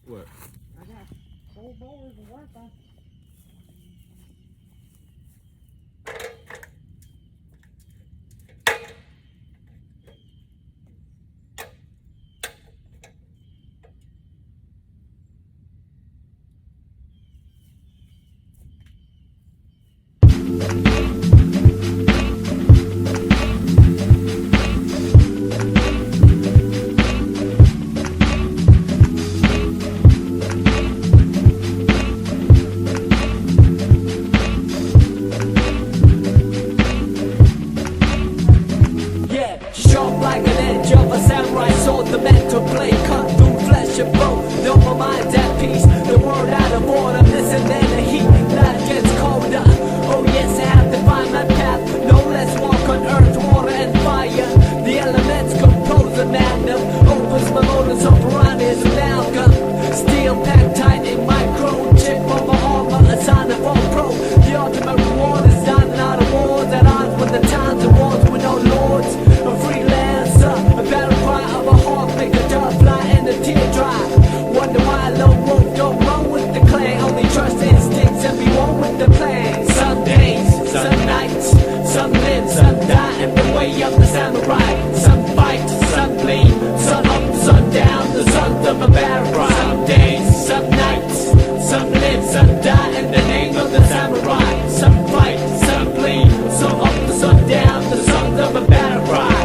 What? I got 4 boards to work on. Sharp like an edge of a samurai sword, the mental blade cut through flesh and bone. No, my mind's at peace, the world out of order, missing in the heat, life gets colder. Oh yes, I have to find my path, no less walk on earth, water and fire. The elements compose a magnum, opens my motives of piranhas amalgam. Steel packed tight in micro, chip on my armor, a sign of all pro. The ultimate reward is dining out of wars, at odds with the times and wars with no lords. A freelancer, a battle cry of a hawk, make a dove fly and a tear dry. Wonder why a lone wolf don't run with the clan, only trust instincts and be one with the plan. Some days, some nights, some live, some die in the way of the samurai. Some fight, some bleed, sun up, sun down, the sons of a battle cry. Some days, some nights, some live, some die in the name of the samurai. Some fight, some bleed, sun up, the sun down, the sons of a battle cry.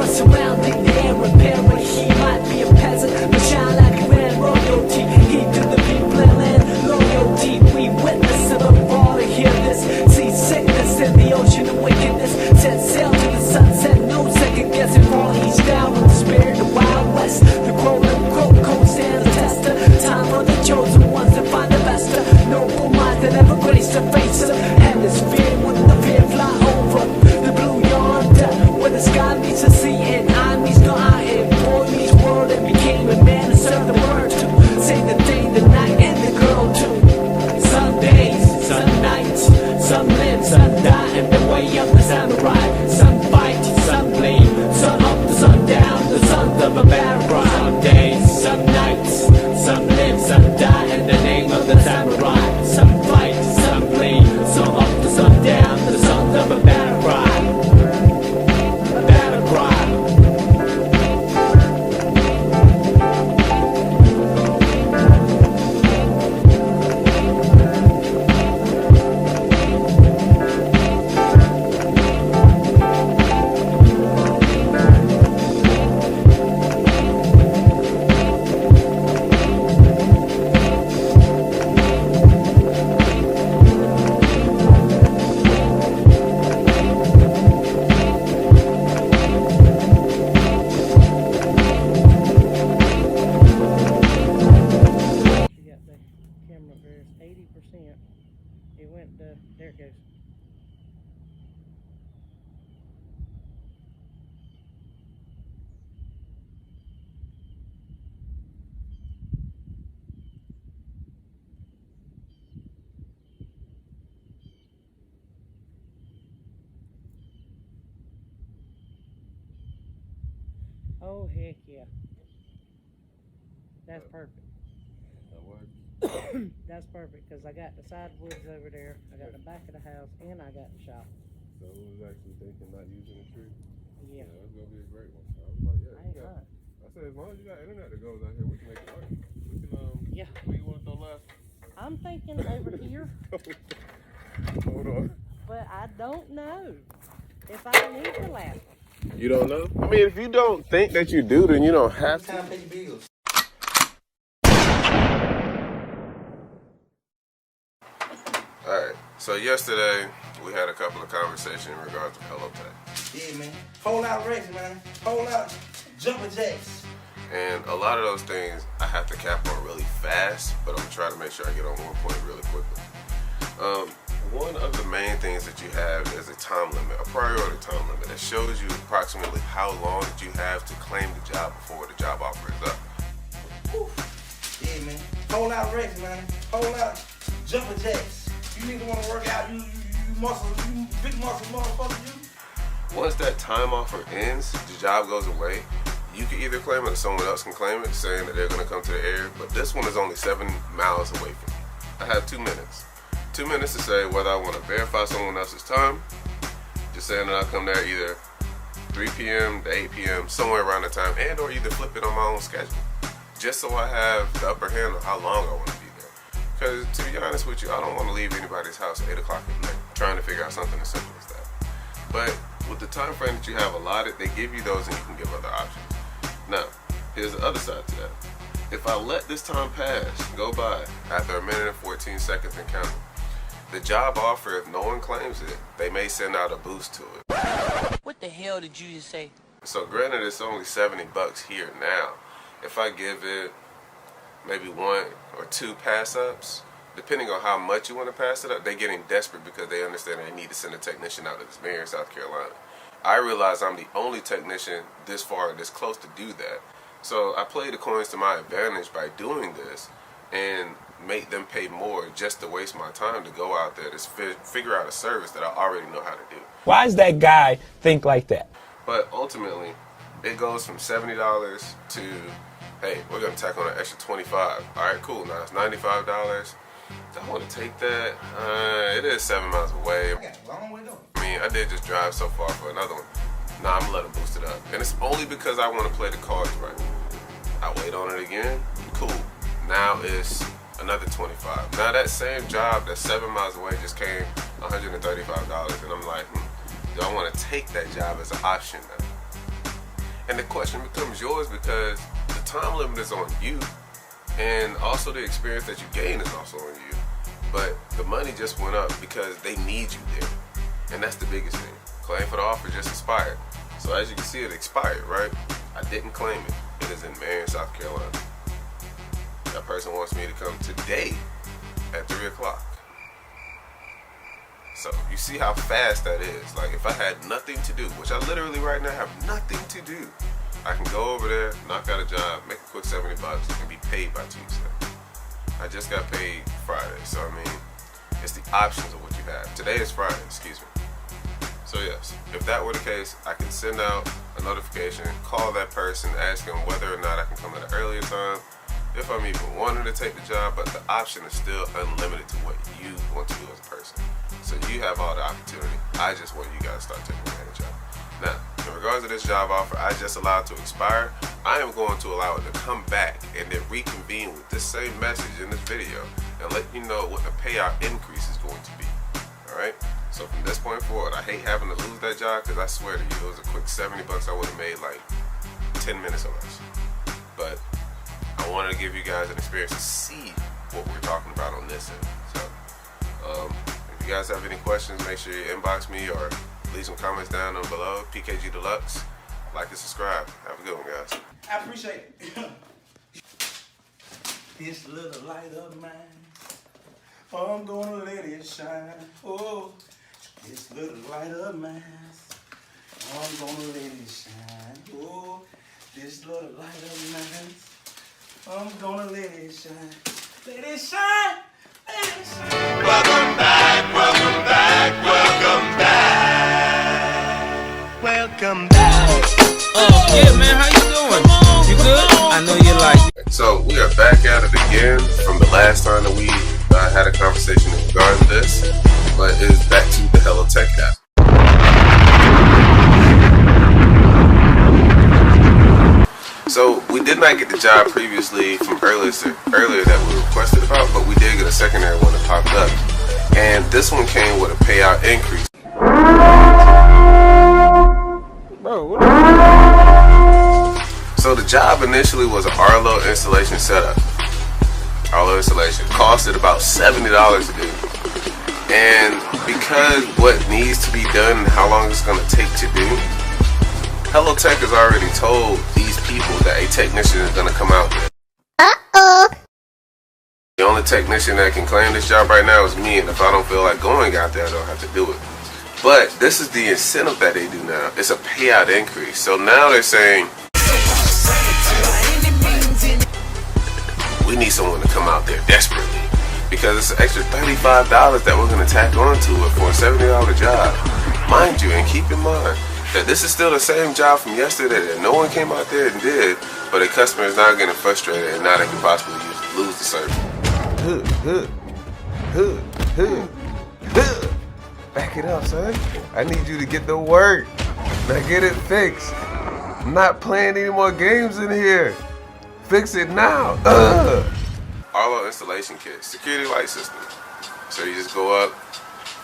Surrounding the air repairer, he might be a peasant, but shine like a grand royalty. He to the people and land loyalty. We witness it of all to hear this. See sickness in the ocean of wickedness. Set sail to the sunset, no second guessing. Fall east down with the spirit of Wild West. The quote unquote cold stands a tester. Time for the chosen ones to find the best. Noble minds that never grace the face of hemisphere with the fear fly over the blue yonder, where the sky meets the sea and I meets no I and boy meets world and became a man to serve the word to say the day, the night, and the girl too. Some days, some nights, some live, some die in the way of the samurai. Some fight, some bleed, sun up, the sun down, the sons of a battle cry. Some days, some nights, some live, some die in the name of the samurai. Some fight, some bleed, sun up, the sun down, the sons of a battle cry. It went to, there it goes. Oh, heck yeah. That's perfect. That works. That's perfect, because I got the side woods over there, I got the back of the house, and I got the shop. So who was actually thinking not using a tree? Yeah. That's going to be a great one. I was like, yeah. I ain't lying. I said, as long as you got internet that goes out here, we can make it work. We can, yeah. Where you want to throw last? I'm thinking over here. Hold on. But I don't know if I need the last one. You don't know? I mean, if you don't think that you do, then you don't have to. Time to pay your bills. Alright, so yesterday we had a couple of conversations in regards to pillow pay. Yeah, man. Whole lot wrecks, man. Whole lot jumping jacks. And a lot of those things I have to cap on really fast, but I'm trying to make sure I get on one point really quickly. one of the main things that you have is a time limit, a priority time limit that shows you approximately how long that you have to claim the job before the job offer is up. Whew. Yeah, man. Whole lot of reps, man. Whole lot of jumping jacks. You need to want to work out. You muscle, you big muscle motherfucker, you. Once that time offer ends, the job goes away. You can either claim it or someone else can claim it, saying that they're going to come to the area. But this one is only 7 miles away from me. I have 2 minutes. 2 minutes to say whether I want to verify someone else's time. Just saying that I'll come there either 3 p.m. to 8 p.m., somewhere around the time, and or either flip it on my own schedule. Just so I have the upper hand on how long I want to be there. Because to be honest with you, I don't want to leave anybody's house at 8 o'clock at night trying to figure out something as simple as that. But with the time frame that you have allotted, they give you those and you can give other options. Now, here's the other side to that. If I let this time pass, go by, after 1 minute and 14 seconds and counting, the job offer, if no one claims it, they may send out a boost to it. What the hell did you just say? So granted, it's only $70 here now. If I give it maybe 1 or 2 pass-ups, depending on how much you want to pass it up, they're getting desperate because they understand they need to send a technician out to this area in South Carolina. I realize I'm the only technician this far, this close to do that. So I play the coins to my advantage by doing this and make them pay more just to waste my time to go out there to figure out a service that I already know how to do. Why does that guy think like that? But ultimately, it goes from $70 to, hey, we're going to tack on an extra $25. All right, cool. Now it's $95. Do I want to take that? It is 7 miles away. I got a long way to go. I mean, I did just drive so far for another one. Nah, I'm going to let them boost it up. And it's only because I want to play the cards right. I wait on it again. Cool. Now it's another $25. Now that same job that's 7 miles away just came $135. And I'm like, do I want to take that job as an option now? And the question becomes yours because the time limit is on you. And also the experience that you gain is also on you. But the money just went up because they need you there. And that's the biggest thing. Claim for the offer just expired. So as you can see, it expired, right? I didn't claim it. It is in Marion, South Carolina. That person wants me to come today at 3 o'clock. So you see how fast that is. Like if I had nothing to do, which I literally right now have nothing to do, I can go over there, knock out a job, make a quick $70 and be paid by Tuesday. I just got paid Friday, so I mean, it's the options of what you have. Today is Friday, excuse me. So yes, if that were the case, I can send out a notification, call that person, ask them whether or not I can come at an earlier time, if I'm even wanting to take the job, but the option is still unlimited to what you want to do as a person. So you have all the opportunity. I just want you guys to start taking advantage of it. Now, in regards to this job offer I just allowed to expire, I am going to allow it to come back and then reconvene with this same message in this video and let you know what the payout increase is going to be. Alright? So from this point forward, I hate having to lose that job because I swear to you, it was a quick $70 I would have made like 10 minutes or less. But I wanted to give you guys an experience to see what we're talking about on this end. So, if you guys have any questions, make sure you inbox me or leave some comments down below. PKG Deluxe. Like and subscribe. Have a good one, guys. I appreciate it. This little light of mine, oh, I'm gonna let it shine. Oh, this little light of mine, oh, I'm gonna let it shine. Oh, this little light of mine, oh, I'm gonna let it shine. Let it shine. Let it shine. Welcome back, welcome back, welcome back. Welcome back. Yeah, man, how you doing? You good? I know you like it. So we are back at it again from the last time that we had a conversation in regards to this, but it is back to the Hello Tech app. So we did not get the job previously from earlier that we requested about, but we did get a secondary one that popped up, and this one came with a payout increase. Bro, what So the job initially was an Arlo installation setup. Arlo installation costed about $70 to do. And because what needs to be done and how long it's going to take to do, Hello Tech has already told these people that a technician is going to come out there. The The only technician that can claim this job right now is me, and if I don't feel like going out there, I don't have to do it. But this is the incentive that they do now. It's a payout increase. So now they're saying, we need someone to come out there desperately because it's an extra $35 that we're going to tack onto it for a $70 job. Mind you, and keep in mind that this is still the same job from yesterday that no one came out there and did, but the customer is now getting frustrated and now they can possibly lose the service. Back it up, son. I need you to get the work. Now get it fixed. I'm not playing any more games in here. Fix it now. Arlo installation kit, security light system. So you just go up,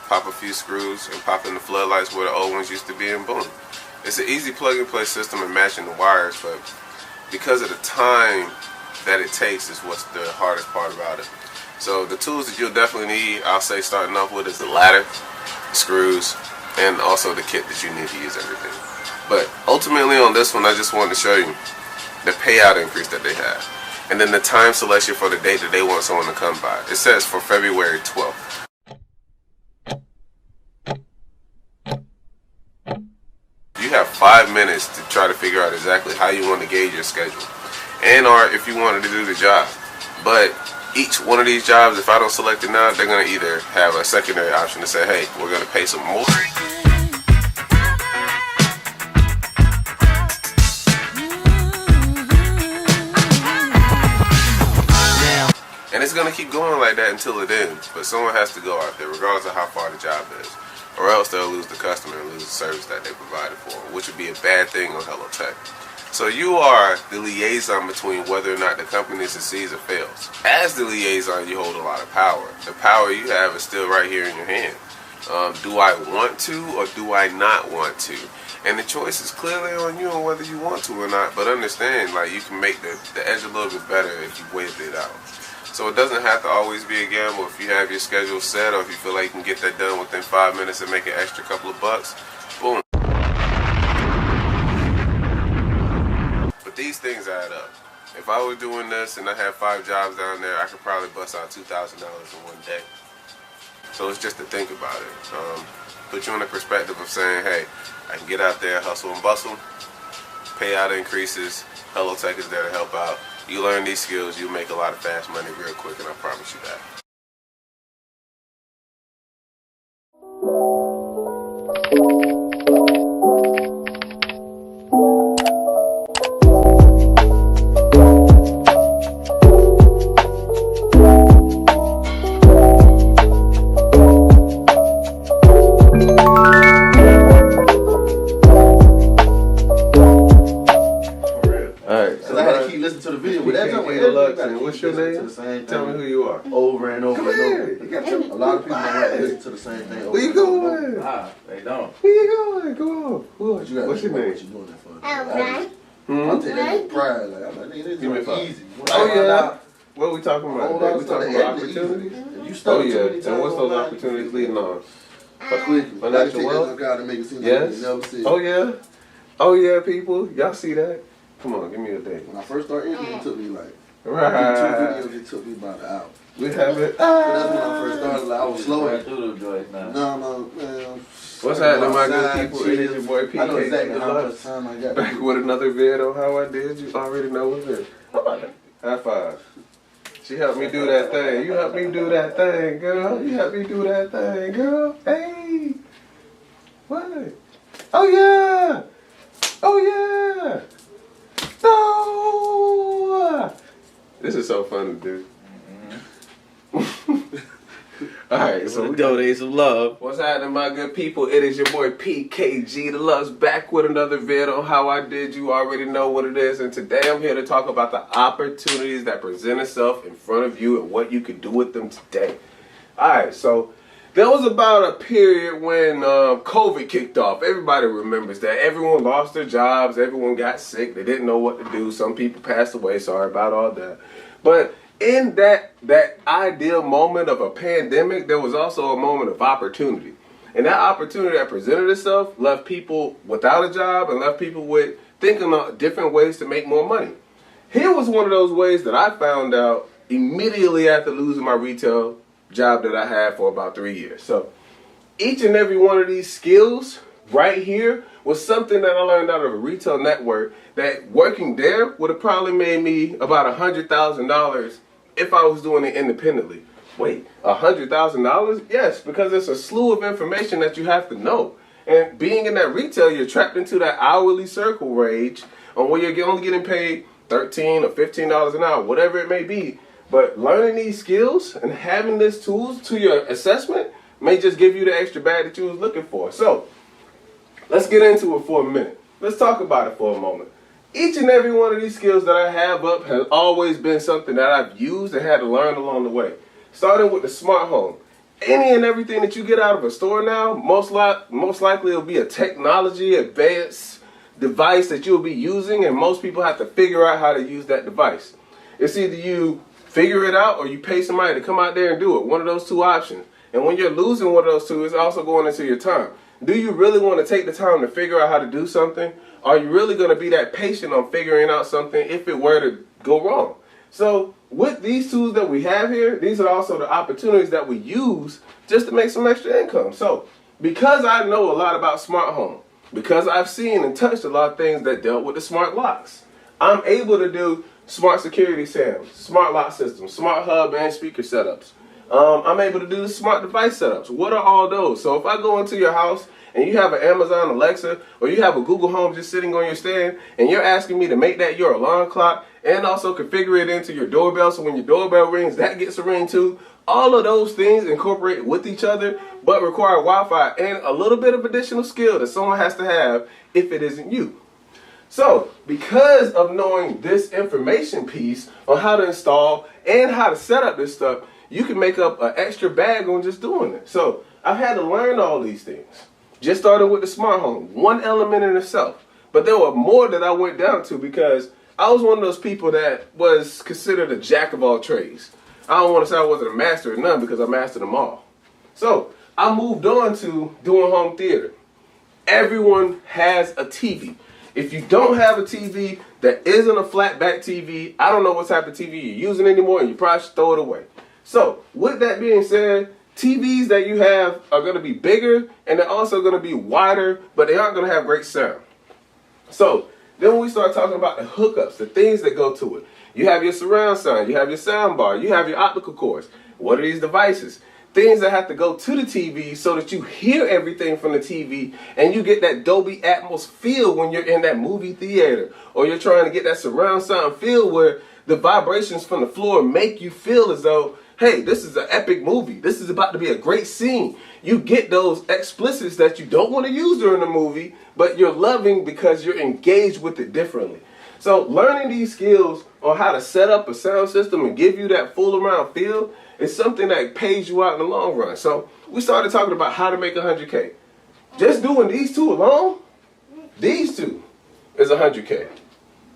pop a few screws, and pop in the floodlights where the old ones used to be, and boom. It's an easy plug-and-play system and matching the wires, but because of the time that it takes is what's the hardest part about it. So the tools that you'll definitely need, I'll say starting off with, is the ladder, screws, and also the kit that you need to use everything. But ultimately on this one, I just wanted to show you the payout increase that they have. And then the time selection for the date that they want someone to come by. It says for February 12th. You have 5 minutes to try to figure out exactly how you want to gauge your schedule. And or if you wanted to do the job. But each one of these jobs, if I don't select it now, they're going to either have a secondary option to say, hey, we're going to pay some more. And it's going to keep going like that until it ends. But someone has to go out there, regardless of how far the job is. Or else they'll lose the customer and lose the service that they provided for, which would be a bad thing on Hello Tech. So you are the liaison between whether or not the company succeeds or fails. As the liaison, you hold a lot of power. The power you have is still right here in your hand. Do I want to or do I not want to? And the choice is clearly on you on whether you want to or not. But understand, like, you can make the edge a little bit better if you waited it out. So it doesn't have to always be a gamble. If you have your schedule set or if you feel like you can get that done within 5 minutes and make an extra couple of bucks, boom. But these things add up. If I were doing this and I had 5 jobs down there, I could probably bust out $2,000 in one day. So it's just to think about it. Put you in the perspective of saying, hey, I can get out there, hustle and bustle, payout increases, Hello Tech is there to help out. You learn these skills, you'll make a lot of fast money real quick, and I promise you that. What's your name? Tell me who you are. Over and over Come and here. over. A lot of people don't listen to the same thing. Over Where you and over. going? Nah, they don't. Where you going? Go on. What you got? What's your name? What you doing that for? Hmm? I'm taking that with pride. Like, I'm like, this Give me is 5. easy. Oh yeah. What are we talking about? Hold on, We talking about opportunities? You Oh study yeah. too many And times what's on those live, opportunities leading on? quickly. Financial wealth? To make it seem like Yes. you never see. Oh yeah. Oh yeah, people. Y'all see that? Come on, give me a date. When I first started interviewing, it took me like 2 Right. videos. It took me about an hour. We have it. But that's when I first started. Like, I was slow. Right through the joints now. No, man. What's happening, my good Side people? It is your boy I know PK. exactly how much time I got. Back with another vid on how I did. You already know what's it. High five. She helped me do that thing. You helped me do that thing, girl. You helped me do that thing, girl. Hey. What? Oh yeah. Oh yeah. No. This is so fun to do. Alright, so we donate some love. What's happening, my good people? It is your boy PKG the Loves back with another vid on how I did. You already know what it is, and today I'm here to talk about the opportunities that present itself in front of you and what you can do with them today. Alright, so there was about a period when COVID kicked off. Everybody remembers that. Everyone lost their jobs. Everyone got sick. They didn't know what to do. Some people passed away. Sorry about all that. But in that ideal moment of a pandemic, there was also a moment of opportunity. And that opportunity that presented itself left people without a job and left people with thinking of different ways to make more money. Here was one of those ways that I found out immediately after losing my retail job that I had for about 3 years. So each and every one of these skills right here was something that I learned out of a retail network that working there would have probably made me about $100,000 if I was doing it independently. Wait, $100,000? Yes, because it's a slew of information that you have to know. And being in that retail, you're trapped into that hourly circle range on where you're only getting paid $13 or $15 an hour, whatever it may be. But learning these skills and having these tools to your assessment may just give you the extra bag that you was looking for. So let's get into it for a minute. Let's talk about it for a moment. Each and every one of these skills that I have up has always been something that I've used and had to learn along the way. Starting with the smart home. Any and everything that you get out of a store now, most likely it'll be a technology advanced device that you'll be using, and most people have to figure out how to use that device. It's either you figure it out or you pay somebody to come out there and do it. One of those two options. And when you're losing one of those two, it's also going into your time. Do you really want to take the time to figure out how to do something? Are you really going to be that patient on figuring out something if it were to go wrong? So with these tools that we have here, these are also the opportunities that we use just to make some extra income. So because I know a lot about smart home, because I've seen and touched a lot of things that dealt with the smart locks, I'm able to do smart security SAMs, smart lock systems, smart hub and speaker setups. I'm able to do the smart device setups. What are all those? So if I go into your house and you have an Amazon Alexa or you have a Google Home just sitting on your stand and you're asking me to make that your alarm clock and also configure it into your doorbell so when your doorbell rings, that gets a ring too. All of those things incorporate with each other but require Wi-Fi and a little bit of additional skill that someone has to have if it isn't you. So because of knowing this information piece on how to install and how to set up this stuff, you can make up an extra bag on just doing it. So I've had to learn all these things. Just started with the smart home, one element in itself. But there were more that I went down to because I was one of those people that was considered a jack of all trades. I don't want to say I wasn't a master of none because I mastered them all. So I moved on to doing home theater. Everyone has a TV. If you don't have a TV that isn't a flat back TV, I don't know what type of TV you're using anymore and you probably should throw it away. So with that being said, TVs that you have are going to be bigger and they're also going to be wider, but they aren't going to have great sound. So then when we start talking about the hookups, the things that go to it, you have your surround sound, you have your sound bar, you have your optical cords. What are these devices? Things that have to go to the TV so that you hear everything from the TV and you get that Dolby Atmos feel when you're in that movie theater, or you're trying to get that surround sound feel where the vibrations from the floor make you feel as though, hey, this is an epic movie. This is about to be a great scene. You get those explicits that you don't want to use during the movie, but you're loving because you're engaged with it differently. So learning these skills on how to set up a sound system and give you that full around feel is something that pays you out in the long run. So we started talking about how to make 100K. Just doing these two alone, these two is 100K.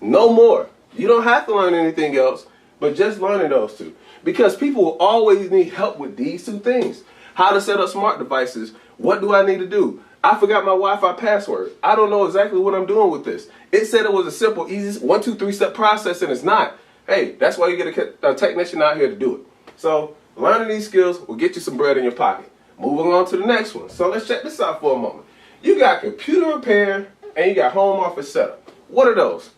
No more. You don't have to learn anything else, but just learning those two. Because people will always need help with these two things. How to set up smart devices. What do I need to do? I forgot my Wi-Fi password. I don't know exactly what I'm doing with this. It said it was a simple, easy 1, 2, 3 step process, and it's not. Hey, that's why you get a technician out here to do it. So learning these skills will get you some bread in your pocket. Moving on to the next one. So let's check this out for a moment. You got computer repair and you got home office setup. What are those?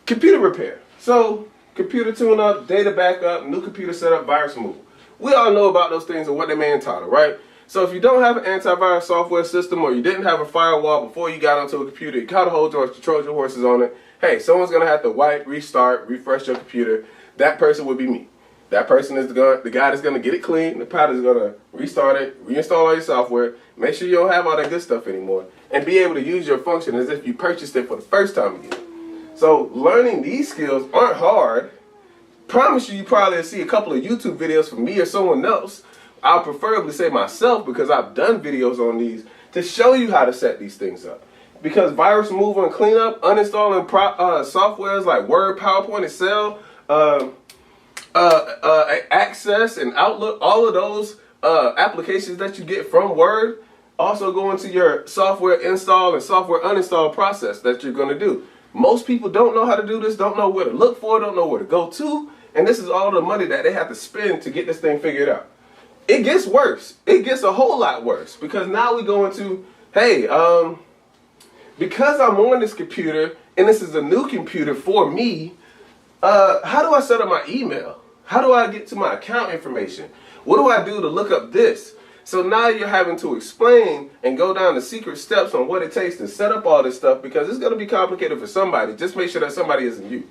Computer repair. So computer tune-up, data backup, new computer setup, virus removal. We all know about those things and what they may entitle, right? So if you don't have an antivirus software system or you didn't have a firewall before you got onto a computer, you caught a hold your Trojan horses on it, hey, someone's going to have to wipe, restart, refresh your computer. That person would be me. That person is the guy that's going to get it clean. The pilot is going to restart it, reinstall all your software, make sure you don't have all that good stuff anymore, and be able to use your function as if you purchased it for the first time again. So learning these skills aren't hard. Promise you probably see a couple of YouTube videos from me or someone else. I'll preferably say myself because I've done videos on these to show you how to set these things up. Because virus removal and cleanup, uninstalling softwares like Word, PowerPoint, Excel, Access, and Outlook, all of those applications that you get from Word also go into your software install and software uninstall process that you're going to do. Most people don't know how to do this, don't know where to look for, don't know where to go to, And this is all the money that they have to spend to get this thing figured out. It gets worse. It gets a whole lot worse because now we go into, hey, because I'm on this computer and this is a new computer for me, how do I set up my email? How do I get to my account information? What do I do to look up this? So now you're having to explain and go down the secret steps on what it takes to set up all this stuff because it's going to be complicated for somebody. Just make sure that somebody isn't you.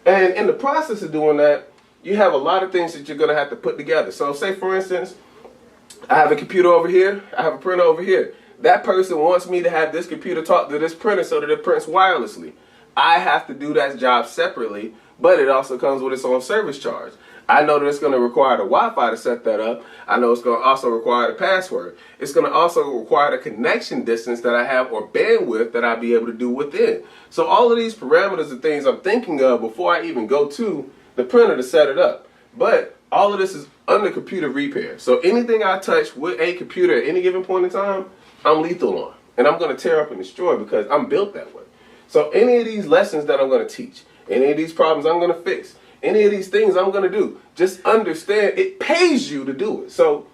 And in the process of doing that, you have a lot of things that you're going to have to put together. So say, for instance, I have a computer over here. I have a printer over here. That person wants me to have this computer talk to this printer so that it prints wirelessly. I have to do that job separately, but it also comes with its own service charge. I know that it's going to require the Wi-Fi to set that up. I know it's going to also require the password. It's going to also require the connection distance that I have or bandwidth that I'll be able to do within. So all of these parameters are things I'm thinking of before I even go to the printer to set it up. But all of this is under computer repair. So anything I touch with a computer at any given point in time, I'm lethal on. And I'm going to tear up and destroy because I'm built that way. So any of these lessons that I'm going to teach, any of these problems I'm going to fix, any of these things I'm going to do, just understand it pays you to do it. So,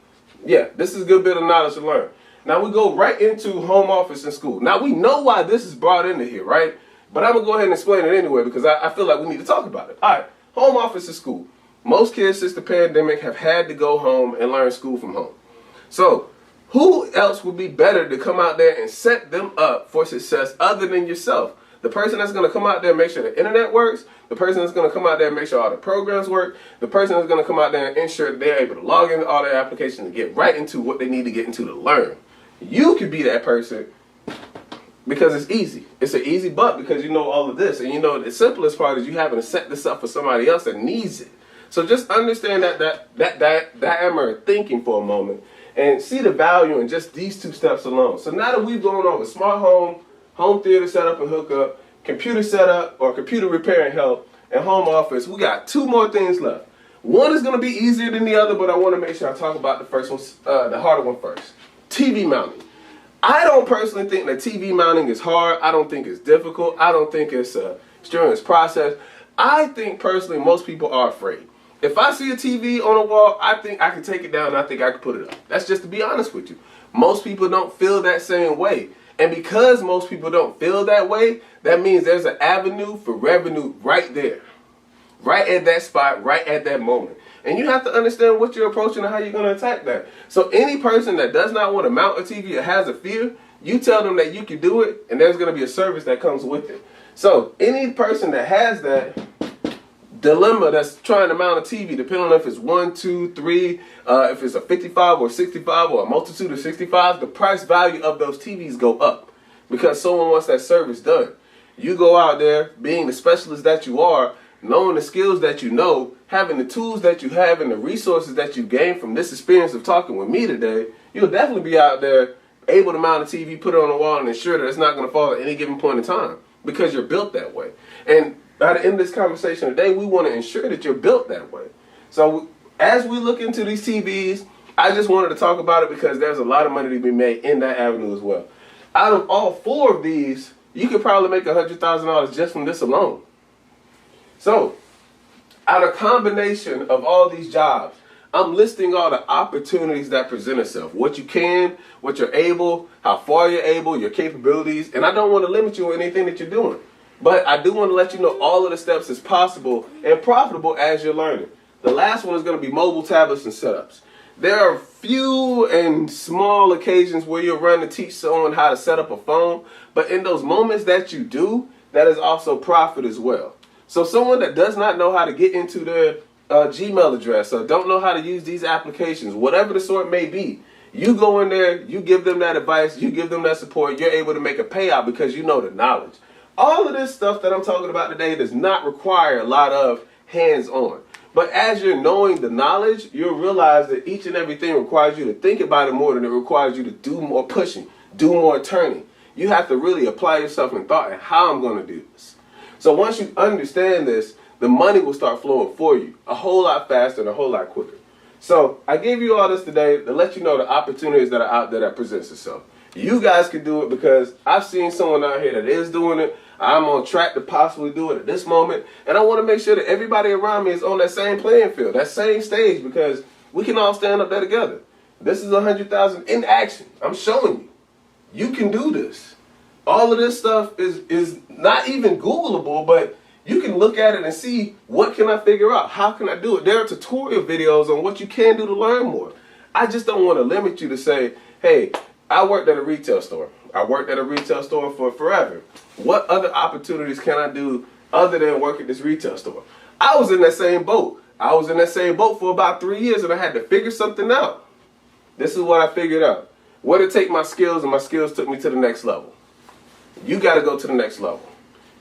yeah, this is a good bit of knowledge to learn. Now we go right into home office and school. Now we know why this is brought into here, right? But I'm going to go ahead and explain it anyway because I feel like we need to talk about it. All right, home office and school. Most kids since the pandemic have had to go home and learn school from home. So who else would be better to come out there and set them up for success other than yourself? The person that's going to come out there and make sure the internet works, the person that's going to come out there and make sure all the programs work, the person that's going to come out there and ensure that they're able to log into all their applications and get right into what they need to get into to learn. You could be that person because it's easy. It's an easy buck because you know all of this. And you know the simplest part is you having to set this up for somebody else that needs it. So just understand that diameter of thinking for a moment and see the value in just these two steps alone. So now that we've gone over smart home theater setup and hookup, computer setup or computer repair and help, and home office, we got two more things left. One is going to be easier than the other, but I want to make sure I talk about the first one, the harder one first. TV mounting. I don't personally think that TV mounting is hard. I don't think it's difficult. I don't think it's a strenuous process. I think personally most people are afraid. If I see a TV on a wall, I think I can take it down and I think I can put it up. That's just to be honest with you. Most people don't feel that same way. And because most people don't feel that way, that means there's an avenue for revenue right there. Right at that spot, right at that moment. And you have to understand what you're approaching and how you're going to attack that. So any person that does not want to mount a TV or has a fear, you tell them that you can do it and there's going to be a service that comes with it. So any person that has that dilemma that's trying to mount a TV, depending on if it's 1, 2, 3, if it's a 55 or 65 or a multitude of 65s, the price value of those TVs go up because someone wants that service done. You go out there being the specialist that you are, knowing the skills that you know, having the tools that you have and the resources that you gain from this experience of talking with me today, you'll definitely be out there able to mount a TV, put it on the wall, and ensure that it's not going to fall at any given point in time because you're built that way. And by the end of this conversation today, we want to ensure that you're built that way. So as we look into these TVs, I just wanted to talk about it because there's a lot of money to be made in that avenue as well. Out of all 4 of these, you could probably make $100,000 just from this alone. So, out of combination of all these jobs, I'm listing all the opportunities that present itself. What you can, what you're able, how far you're able, your capabilities. And I don't want to limit you on anything that you're doing. But I do want to let you know all of the steps is possible and profitable as you're learning. The last one is going to be mobile tablets and setups. There are few and small occasions where you'll run to teach someone how to set up a phone. But in those moments that you do, that is also profit as well. So someone that does not know how to get into their Gmail address or don't know how to use these applications, whatever the sort may be, you go in there, you give them that advice, you give them that support, you're able to make a payout because you know the knowledge. All of this stuff that I'm talking about today does not require a lot of hands-on. But as you're knowing the knowledge, you'll realize that each and everything requires you to think about it more than it requires you to do more pushing, do more turning. You have to really apply yourself in thought and how I'm going to do this. So once you understand this, the money will start flowing for you a whole lot faster and a whole lot quicker. So I gave you all this today to let you know the opportunities that are out there that presents itself. You guys can do it because I've seen someone out here that is doing it. I'm on track to possibly do it at this moment. And I want to make sure that everybody around me is on that same playing field, that same stage, because we can all stand up there together. This is 100,000 in action. I'm showing you. You can do this. All of this stuff is not even Googleable, but you can look at it and see, what can I figure out? How can I do it? There are tutorial videos on what you can do to learn more. I just don't want to limit you to say, hey, I worked at a retail store. I worked at a retail store for forever. What other opportunities can I do other than work at this retail store? I was in that same boat. I was in that same boat for about 3 years, and I had to figure something out. This is what I figured out. Where to take my skills, and my skills took me to the next level. You got to go to the next level.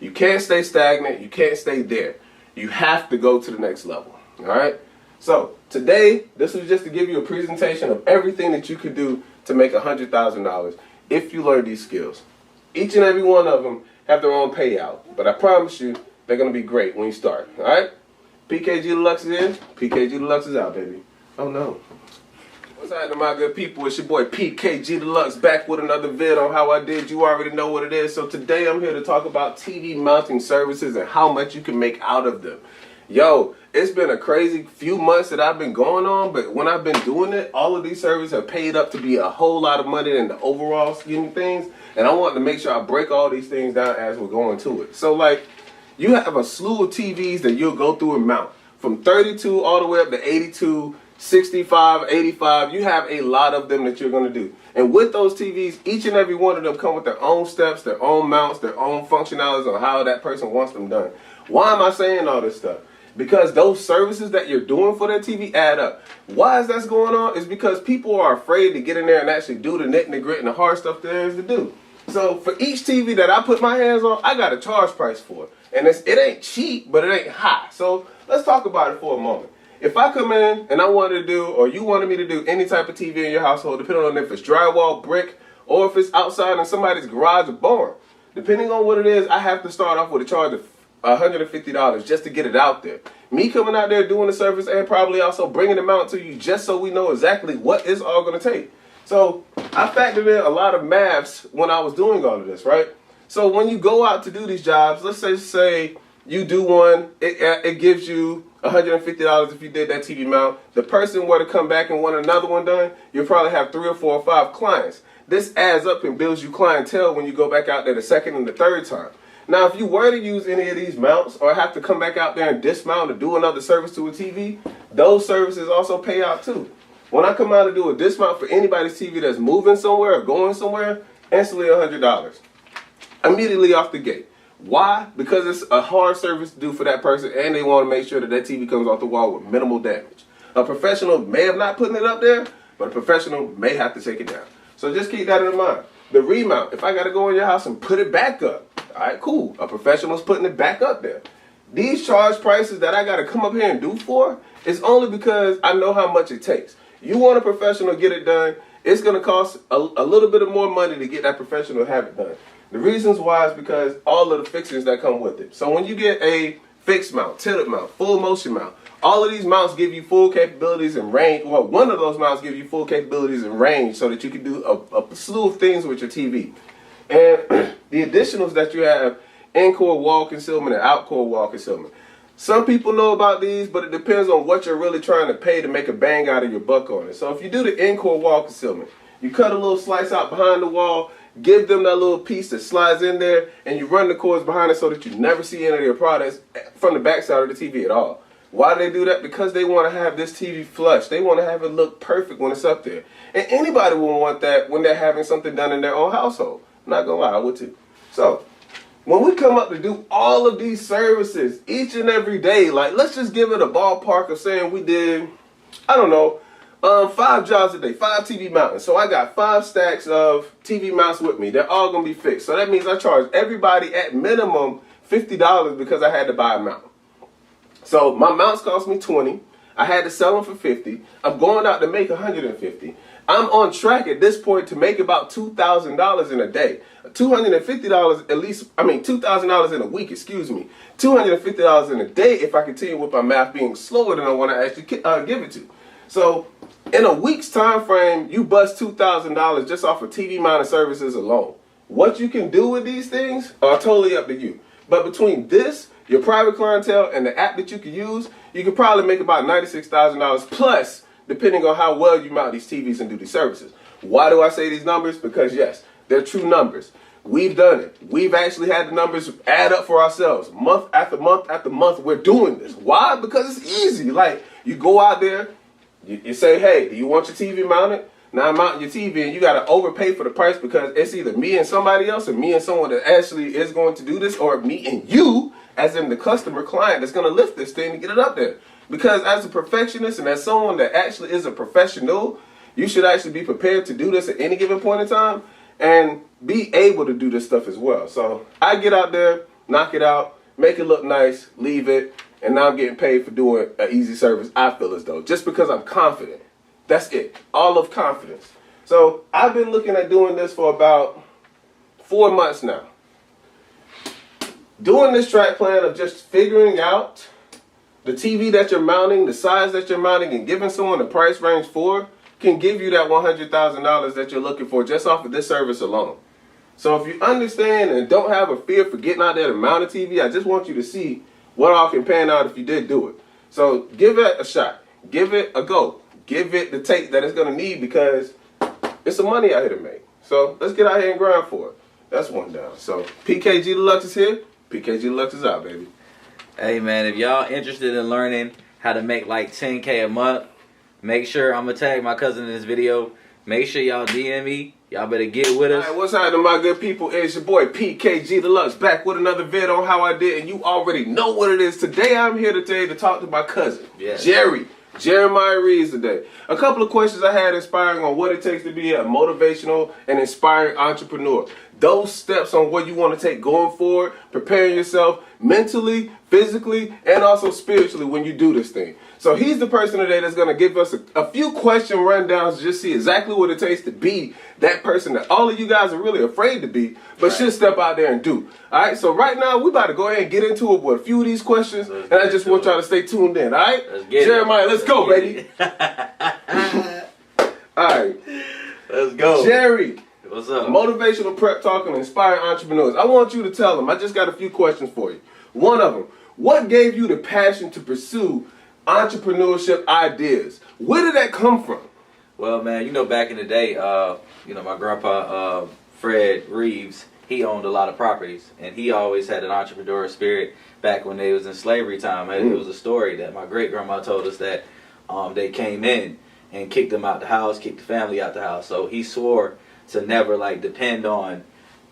You can't stay stagnant. You can't stay there. You have to go to the next level. All right? So today, this was just to give you a presentation of everything that you could do to make $100,000 if you learn these skills. Each and every one of them have their own payout, but I promise you, they're going to be great when you start. All right? PKG Deluxe is in. PKG Deluxe is out, baby. Oh, no. What's happening, my good people? It's your boy PKG Deluxe back with another vid on how I did. You already know what it is. So today I'm here to talk about TV mounting services and how much you can make out of them. Yo, it's been a crazy few months that I've been going on, but when I've been doing it, all of these services have paid up to be a whole lot of money in the overall scheme of things. And I want to make sure I break all these things down as we're going to it. So like, you have a slew of TVs that you'll go through and mount. From 32 all the way up to 82, 65, 85, you have a lot of them that you're going to do. And with those TVs, each and every one of them come with their own steps, their own mounts, their own functionalities on how that person wants them done. Why am I saying all this stuff? Because those services that you're doing for that TV add up. Why is that going on? It's because people are afraid to get in there and actually do the nit and the grit and the hard stuff there is to do. So for each TV that I put my hands on, I got a charge price for it. And it ain't cheap, but it ain't high. So let's talk about it for a moment. If I come in and I wanted to do, or you wanted me to do any type of TV in your household, depending on if it's drywall, brick, or if it's outside in somebody's garage or barn, depending on what it is, I have to start off with a charge of $150 just to get it out there. Me coming out there doing the service and probably also bringing them out to you just so we know exactly what it's all going to take. So I factored in a lot of maths when I was doing all of this, right? So when you go out to do these jobs, let's say you do one, it gives you $150 if you did that TV mount. The person were to come back and want another one done, you'll probably have 3 or 4 or 5 clients. This adds up and builds you clientele when you go back out there the second and the third time. Now, if you were to use any of these mounts or have to come back out there and dismount or do another service to a TV, those services also pay out too. When I come out and do a dismount for anybody's TV that's moving somewhere or going somewhere, instantly $100. Immediately off the gate. Why? Because it's a hard service to do for that person, and they want to make sure that that TV comes off the wall with minimal damage. A professional may have not put it up there, but a professional may have to take it down. So just keep that in mind. The remount, if I got to go in your house and put it back up, all right, cool. A professional's putting it back up there. These charge prices that I got to come up here and do for is only because I know how much it takes. You want a professional to get it done, it's going to cost a little bit of more money to get that professional to have it done. The reasons why is because all of the fixings that come with it. So when you get a fixed mount, tilted mount, full motion mount, all of these mounts give you full capabilities and range. Well, one of those mounts give you full capabilities and range so that you can do a slew of things with your TV. And the additionals that you have, in-core wall concealment and out-core wall concealment. Some people know about these, but it depends on what you're really trying to pay to make a bang out of your buck on it. So if you do the in-core wall concealment, you cut a little slice out behind the wall, give them that little piece that slides in there, and you run the cords behind it so that you never see any of their products from the backside of the TV at all. Why do they do that? Because they want to have this TV flush. They want to have it look perfect when it's up there. And anybody will want that when they're having something done in their own household. I'm not going to lie, I would too. So when we come up to do all of these services each and every day, like let's just give it a ballpark of saying we did, I don't know, 5 jobs a day, 5 TV mounts. So I got 5 stacks of TV mounts with me. They're all going to be fixed. So that means I charge everybody at minimum $50 because I had to buy a mount. So my mounts cost me $20. I had to sell them for $50. I'm going out to make $150. I'm on track at this point to make about $2,000 in a day. $250 at least, $2,000 in a week, excuse me. $250 in a day if I continue with my math being slower than I want to actually give it to. So in a week's time frame, you bust $2,000 just off of TV mounted services alone. What you can do with these things are totally up to you. But between this, your private clientele, and the app that you can use, you could probably make about $96,000 plus, depending on how well you mount these TVs and do these services. Why do I say these numbers? Because yes, they're true numbers. We've done it. We've actually had the numbers add up for ourselves. Month after month after month, we're doing this. Why? Because it's easy. Like, you go out there, you say, hey, do you want your TV mounted? Now I'm mounting your TV, and you got to overpay for the price because it's either me and somebody else, or me and someone that actually is going to do this, or me and you, as in the customer client, that's going to lift this thing and get it up there. Because as a perfectionist and as someone that actually is a professional, you should actually be prepared to do this at any given point in time and be able to do this stuff as well. So I get out there, knock it out, make it look nice, leave it, and now I'm getting paid for doing an easy service, I feel as though, just because I'm confident. That's it. All of confidence. So I've been looking at doing this for about 4 months now. Doing this track plan of just figuring out the TV that you're mounting, the size that you're mounting, and giving someone the price range for can give you that $100,000 that you're looking for just off of this service alone. So if you understand and don't have a fear for getting out there to mount a TV, I just want you to see what all can pan out if you did do it. So give it a shot. Give it a go. Give it the take that it's going to need, because it's some money out here to make. So let's get out here and grind for it. That's one down. So PKG Deluxe is here. PKG Deluxe is out, baby. Hey man, if y'all interested in learning how to make like 10K a month, make sure I'm gonna tag my cousin in this video. Make sure y'all DM me. Y'all better get with us. All right, what's happening, my good people? It's your boy PKG Deluxe back with another vid on how I did, and you already know what it is. Today I'm here today to talk to my cousin, Jeremiah Reeves today. A couple of questions I had inspiring on what it takes to be a motivational and inspiring entrepreneur. Those steps on what you want to take going forward, preparing yourself mentally, physically, and also spiritually when you do this thing. So he's the person today that's going to give us a few question rundowns to just see exactly what it takes to be that person that all of you guys are really afraid to be, but should step out there and do. All right, so right now we're about to go ahead and get into it with a few of these questions, and I just want y'all to stay tuned in, all right? Jeremiah, let's go, baby. All right. Let's go. Jerry. What's up? Motivational prep talk and inspiring entrepreneurs. I want you to tell them. I just got a few questions for you. One of them, what gave you the passion to pursue entrepreneurship ideas? Where did that come from? Well, man, you know, back in the day, my grandpa, Fred Reeves, he owned a lot of properties, and he always had an entrepreneurial spirit back when they was in slavery time. It was a story that my great-grandma told us that they came in and kicked them out the house, kicked the family out the house. So he swore to never, like, depend on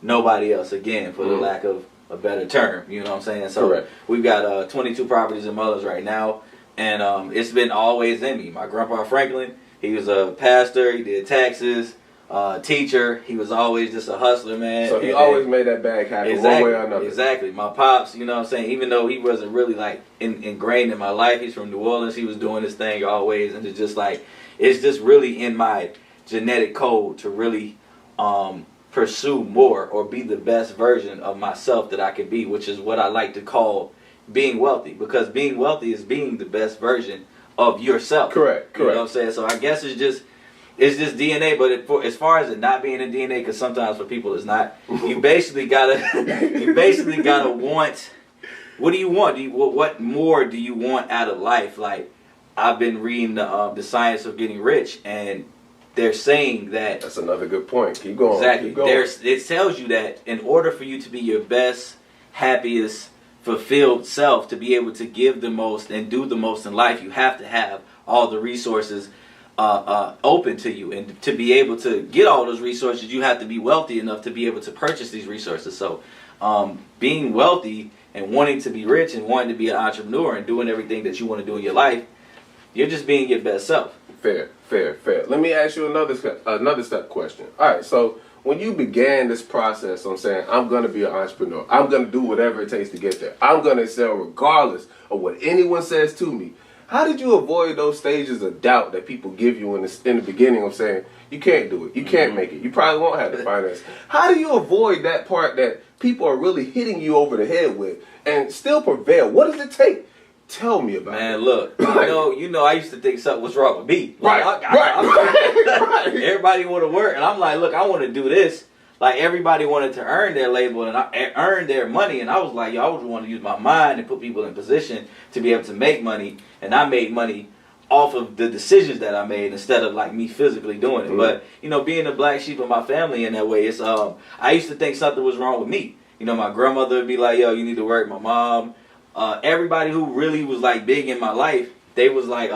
nobody else again, for the lack of a better term. You know what I'm saying? So we've got 22 properties in Mullins right now, and it's been always in me. My grandpa Franklin, he was a pastor, he did taxes, teacher. He was always just a hustler, man. So he always made that bag happen one way or another. Exactly. My pops, you know what I'm saying, even though he wasn't really like ingrained in my life, he's from New Orleans, he was doing his thing always, and it's just like, it's just really in my genetic code to really pursue more or be the best version of myself that I could be, which is what I like to call being wealthy, because being wealthy is being the best version of yourself. Correct. You know what I'm saying? So I guess it's just DNA, but as far as it not being in DNA, because sometimes for people it's not. You basically gotta want. What do you want? What more do you want out of life? Like, I've been reading the Science of Getting Rich, and they're saying that... That's another good point. Keep going. Exactly. Keep going. It tells you that in order for you to be your best, happiest, fulfilled self, to be able to give the most and do the most in life, you have to have all the resources open to you. And to be able to get all those resources, you have to be wealthy enough to be able to purchase these resources. So being wealthy and wanting to be rich and wanting to be an entrepreneur and doing everything that you want to do in your life, you're just being your best self. Fair. Let me ask you another step question. All right, so when you began this process on saying, I'm going to be an entrepreneur, I'm going to do whatever it takes to get there, I'm going to excel regardless of what anyone says to me, how did you avoid those stages of doubt that people give you in the beginning of saying, you can't do it, you can't make it, you probably won't have the finance? How do you avoid that part that people are really hitting you over the head with and still prevail? What does it take? Tell me about it. Man, look, you know, I used to think something was wrong with me. Right. Everybody want to work, and I'm like, look, I want to do this. Like everybody wanted to earn their label and earn their money, and I was like, yo, I would want to use my mind and put people in position to be able to make money, and I made money off of the decisions that I made instead of like me physically doing it. But you know, being the black sheep of my family in that way, it's I used to think something was wrong with me. You know, my grandmother would be like, yo, you need to work. My mom, everybody who really was like big in my life, they was like,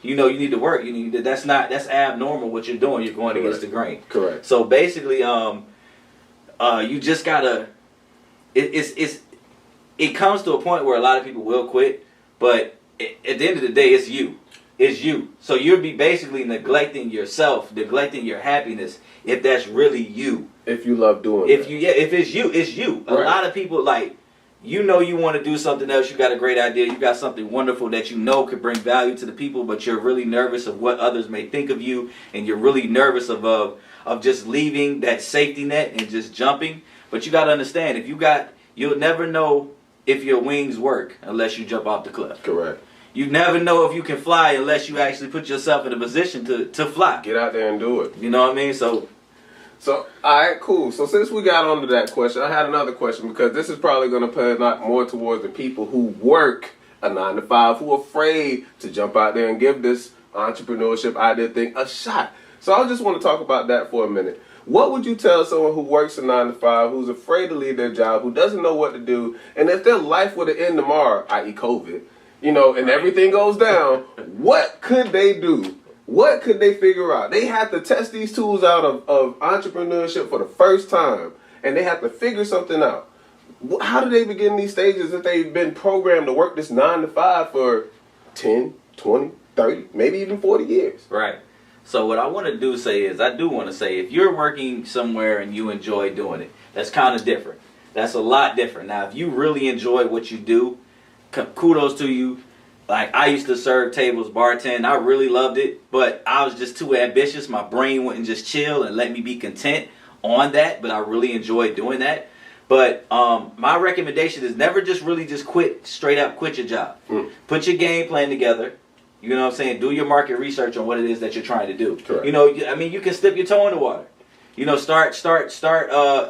you know, you need to work. You need to, that's abnormal what you're doing. You're going against the grain. Correct. So basically, you just gotta. It comes to a point where a lot of people will quit, but at the end of the day, it's you. It's you. So you'll be basically neglecting yourself, neglecting your happiness if that's really you. If you love doing if it's you, it's you. A lot of people like, you know, you want to do something else, you got a great idea, you got something wonderful that you know could bring value to the people, but you're really nervous of what others may think of you, and you're really nervous of just leaving that safety net and just jumping. But you got to understand, you'll never know if your wings work unless you jump off the cliff. Correct. You never know if you can fly unless you actually put yourself in a position to fly. Get out there and do it. You know what I mean? So, all right, cool. So since we got onto that question, I had another question, because this is probably going to put a lot more towards the people who work a 9-to-5, who are afraid to jump out there and give this entrepreneurship idea thing a shot. So I just want to talk about that for a minute. What would you tell someone who works a 9-to-5, who's afraid to leave their job, who doesn't know what to do, and if their life were to end tomorrow, i.e. COVID, you know, and everything goes down, what could they do? What could they figure out? They have to test these tools out of entrepreneurship for the first time, and they have to figure something out. How do they begin these stages if they've been programmed to work this 9-to-5 for 10, 20, 30, maybe even 40 years? Right. So what I want to do say is, I do want to say, if you're working somewhere and you enjoy doing it, that's kind of different. That's a lot different. Now, if you really enjoy what you do, kudos to you. Like, I used to serve tables, bartend. I really loved it, but I was just too ambitious. My brain wouldn't just chill and let me be content on that, but I really enjoyed doing that. But my recommendation is never just straight up quit your job. Put your game plan together. You know what I'm saying? Do your market research on what it is that you're trying to do. Correct. You know, I mean, you can dip your toe in the water. You know,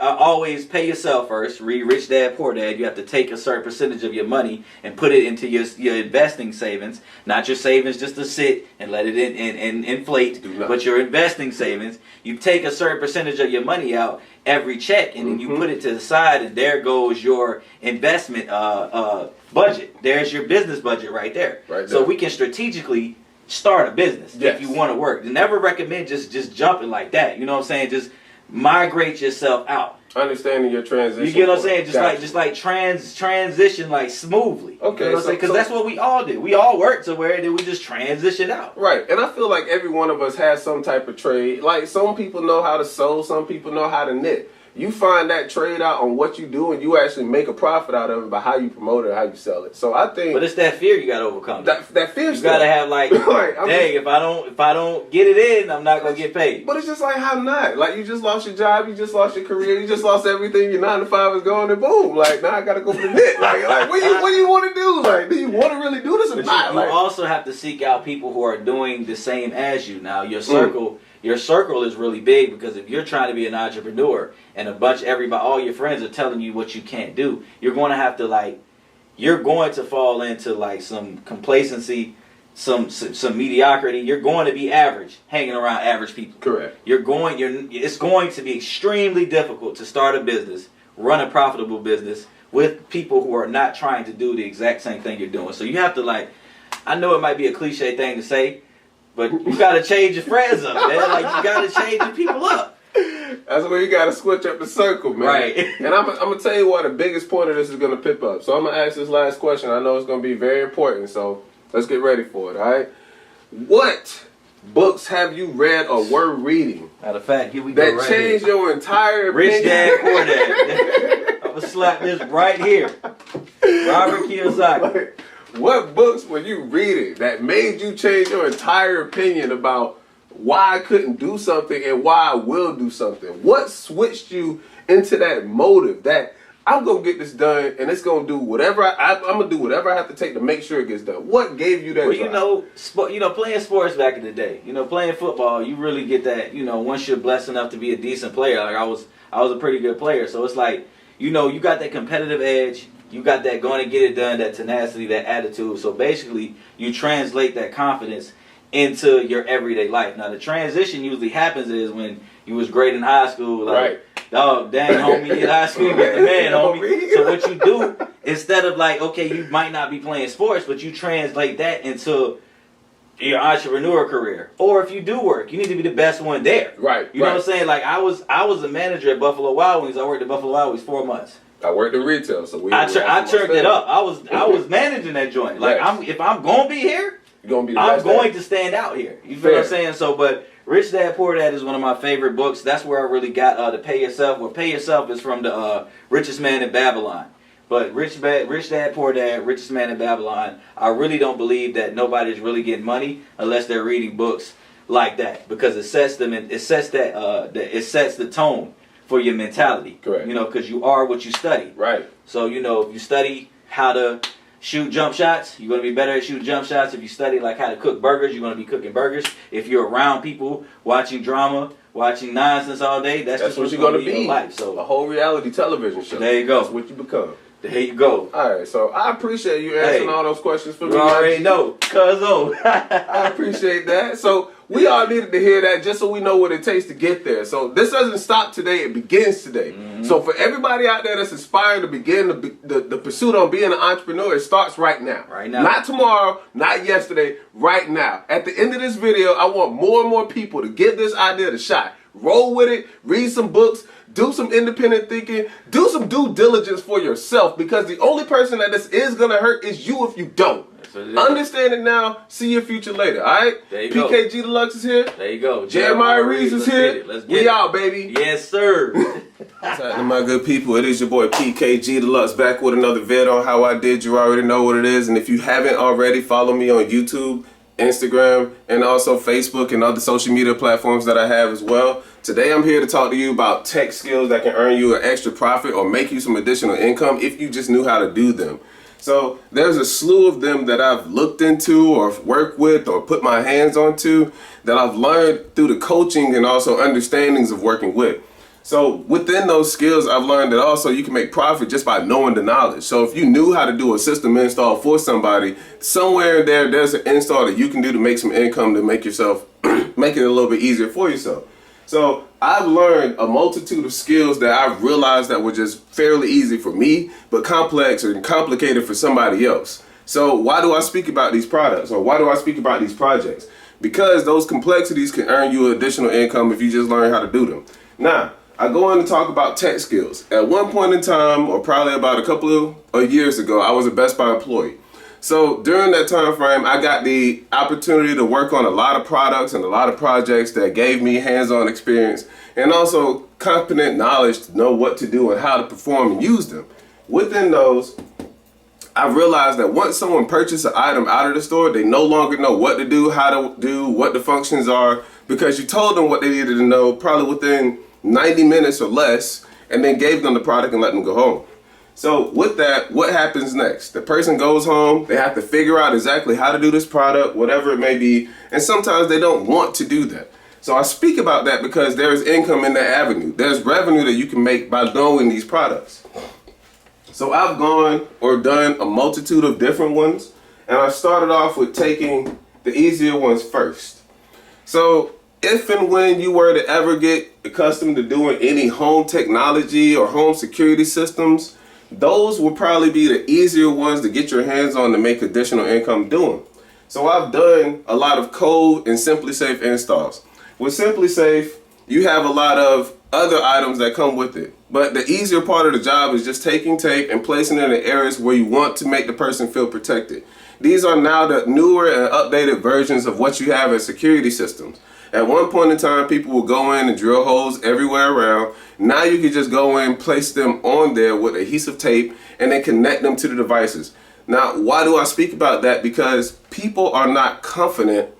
always pay yourself first. Read Rich Dad, Poor Dad. You have to take a certain percentage of your money and put it into your investing savings. Not your savings just to sit and let it inflate, but your investing savings. You take a certain percentage of your money out every check, and then you put it to the side, and there goes your investment budget. There's your business budget right there. So we can strategically start a business if you want to work. Never recommend just jumping like that. You know what I'm saying? Just migrate yourself out. Understanding your transition. You get what I'm saying? Just like transition like smoothly. Okay. You know what I'm saying? Because that's what we all did. We all worked somewhere and then we just transition out. Right. And I feel like every one of us has some type of trade. Like, some people know how to sew, some people know how to knit. You find that trade out on what you do, and you actually make a profit out of it by how you promote it, how you sell it. So I think, but it's that fear you got to overcome. That fear. You got to have like, hey, if I don't get it in, I'm not gonna get paid. But it's just like, how not? Like, you just lost your job, you just lost your career, you just lost everything. Your 9-to-5 is gone, and boom, like, now I gotta go for the knit. Like what do you want to do? Like, do you want to really do this or not? You also have to seek out people who are doing the same as you. Now, your circle. Your circle is really big, because if you're trying to be an entrepreneur and all your friends are telling you what you can't do, you're going to fall into like some complacency, some mediocrity. You're going to be average, hanging around average people. Correct. It's going to be extremely difficult to start a business, run a profitable business with people who are not trying to do the exact same thing you're doing. So you have to, I know it might be a cliche thing to say, but you got to change your friends up, man. Like, you got to change your people up. That's where you got to switch up the circle, man. Right. And I'm going to tell you why the biggest point of this is going to pip up. So I'm going to ask this last question. I know it's going to be very important, so let's get ready for it, all right? What books have you read or were reading? Matter of fact, here we go. That changed your entire opinion. Rich Dad, Poor Dad. I'm going to slap this right here. Robert Kiyosaki. What books were you reading that made you change your entire opinion about why I couldn't do something and why I will do something? What switched you into that motive, that I'm gonna get this done, and it's gonna do whatever I'm gonna do whatever I have to take to make sure it gets done. What gave you that? Well, drive? you know, playing sports back in the day, you know, playing football, you really get that. You know, once you're blessed enough to be a decent player, like I was a pretty good player. So it's like, you know, you got that competitive edge, you got that going to get it done, that tenacity, that attitude. So basically, you translate that confidence into your everyday life. Now, the transition usually happens is when you was great in high school, like. Right. Dog, dang, homie, in high school, you the man, homie. So what you do, instead of like, okay, you might not be playing sports, but you translate that into your entrepreneur career. Or if you do work, you need to be the best one there. Right. You know what I'm saying? Like I was a manager at Buffalo Wild Wings. I worked at Buffalo Wild Wings 4 months. I worked in retail, so I turned it up. I was managing that joint. Like if I'm gonna be here, you're gonna be I'm going to stand out here. You feel what I'm saying? So, but Rich Dad Poor Dad is one of my favorite books. That's where I really got the Pay Yourself. Well, Pay Yourself is from the Richest Man in Babylon. But Rich Dad Poor Dad, Richest Man in Babylon. I really don't believe that nobody's really getting money unless they're reading books like that, because it sets them and it sets the tone for your mentality. Correct. You know, because you are what you study. Right. So you know, if you study how to shoot jump shots, you're going to be better at shooting jump shots. If you study like how to cook burgers, you're going to be cooking burgers. If you're around people watching drama, watching nonsense all day, that's just what what's you're going to be be in life. So a whole reality television show. There you go. That's what you become. There you go. All right, so I appreciate you answering all those questions for me. You already know, cuzzo. I appreciate that. So we all needed to hear that just so we know what it takes to get there. So this doesn't stop today; it begins today. Mm-hmm. So for everybody out there that's inspired to begin the pursuit on being an entrepreneur, it starts right now. Right now. Not tomorrow, not yesterday. Right now. At the end of this video, I want more and more people to give this idea a shot. Roll with it. Read some books. Do some independent thinking. Do some due diligence for yourself, because the only person that this is going to hurt is you if you don't. Understand it now. See your future later. All right? There you PKG Deluxe is here. There you go. Jeremiah Reeves is here. We out, baby. Yes, sir. What's happening, my good people? It is your boy PKG Deluxe back with another vid on how I did. You already know what it is. And if you haven't already, follow me on YouTube, Instagram, and also Facebook and other social media platforms that I have as well. Today I'm here to talk to you about tech skills that can earn you an extra profit or make you some additional income if you just knew how to do them. So there's a slew of them that I've looked into or worked with or put my hands onto that I've learned through the coaching and also understandings of working with. So within those skills, I've learned that also you can make profit just by knowing the knowledge. So if you knew how to do a system install for somebody, somewhere in there's an install that you can do to make some income to make yourself, make it a little bit easier for yourself. So I've learned a multitude of skills that I've realized that were just fairly easy for me, but complex and complicated for somebody else. So why do I speak about these products, or why do I speak about these projects? Because those complexities can earn you additional income if you just learn how to do them. Now, I go in and talk about tech skills. At one point in time, or probably about a couple of years ago, I was a Best Buy employee. So during that time frame, I got the opportunity to work on a lot of products and a lot of projects that gave me hands-on experience and also competent knowledge to know what to do and how to perform and use them. Within those, I realized that once someone purchased an item out of the store, they no longer know what to do, how to do, what the functions are, because you told them what they needed to know probably within 90 minutes or less, and then gave them the product and let them go home. So with that, what happens next? The person goes home, they have to figure out exactly how to do this product, whatever it may be, and sometimes they don't want to do that. So I speak about that because there is income in that avenue. There's revenue that you can make by knowing these products. So I've gone or done a multitude of different ones, and I started off with taking the easier ones first. So if and when you were to ever get accustomed to doing any home technology or home security systems, those will probably be the easier ones to get your hands on to make additional income doing. So I've done a lot of code and SimpliSafe installs. With SimpliSafe, you have a lot of other items that come with it. But the easier part of the job is just taking tape and placing it in the areas where you want to make the person feel protected. These are now the newer and updated versions of what you have as security systems. At one point in time, people would go in and drill holes everywhere around. Now you can just go in, place them on there with adhesive tape, and then connect them to the devices. Now, why do I speak about that? Because people are not confident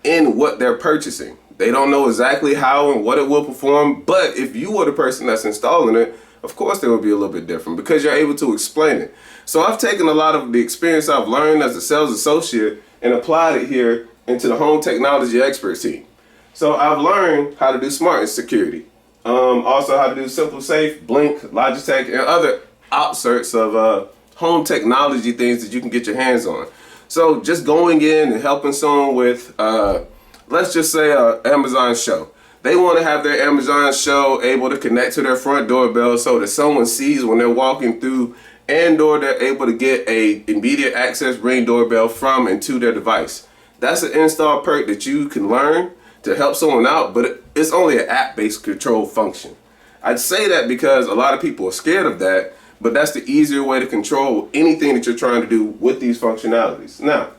in what they're purchasing. They don't know exactly how and what it will perform, but if you were the person that's installing it, of course they will be a little bit different because you're able to explain it. So I've taken a lot of the experience I've learned as a sales associate and applied it here into the home technology expert team. So I've learned how to do smart security, also how to do Simple Safe, Blink, Logitech, and other outserts of home technology things that you can get your hands on. So just going in and helping someone with, let's just say Amazon show. They want to have their Amazon show able to connect to their front doorbell so that someone sees when they're walking through, and or they're able to get a immediate access Ring doorbell from and to their device. That's an install perk that you can learn to help someone out, but it's only an app-based control function. I'd say that because a lot of people are scared of that, but that's the easier way to control anything that you're trying to do with these functionalities. Now,